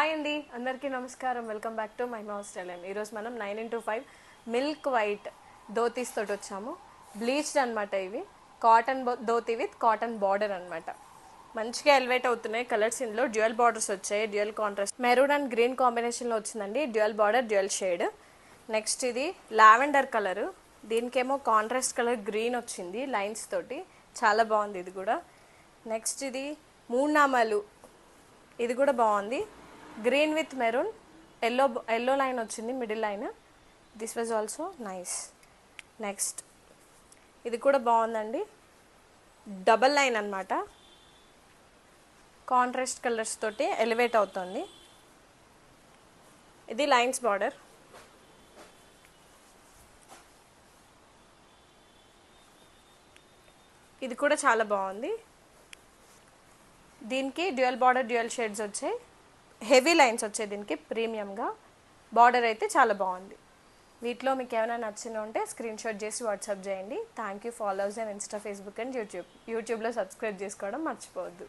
Hi అండి, అందరికీ నమస్కారం. వెల్కమ్ బ్యాక్ టు మై మౌస్ టెలెన్. ఈరోజు మనం 9x5 మిల్క్ వైట్ ధోతీస్ తోటి వచ్చాము. బ్లీచ్డ్ అనమాట. ఇవి cotton dhoti with cotton border అనమాట. మంచిగా ఎలివేట్ అవుతున్నాయి కలర్స్. ఇందులో డ్యూయల్ బార్డర్స్ వచ్చాయి, dual contrast maroon and green కాంబినేషన్లో వచ్చిందండి. Dual border, dual shade. Next ఇది లావెండర్ కలరు, దీనికేమో కాంట్రాస్ట్ కలర్ గ్రీన్ వచ్చింది లైన్స్ తోటి, చాలా బాగుంది ఇది కూడా. నెక్స్ట్ ఇది మూడునామాలు, ఇది కూడా బాగుంది. Green with maroon, yellow line వచ్చింది middle line. This was also nice. Next ఇది కూడా బాగుందండి, డబల్ లైన్ అనమాట. కాంట్రాస్ట్ కలర్స్ తోటి ఎలివేట్ అవుతుంది. ఇది లైన్స్ బార్డర్. ఇది కూడా చాలా బాగుంది. దీనికి డ్యూయల్ బార్డర్, డ్యూయల్ షేడ్స్ వచ్చాయి, హెవీ లైన్స్ వచ్చాయి దీనికి ప్రీమియంగా. బార్డర్ అయితే చాలా బాగుంది. వీటిలో మీకు ఏమైనా నచ్చిన ఉంటే స్క్రీన్ షాట్ చేసి వాట్సాప్ చేయండి. Thank you. Followers and Insta, Facebook and యూట్యూబ్లో సబ్స్క్రైబ్ చేసుకోవడం మర్చిపోవద్దు.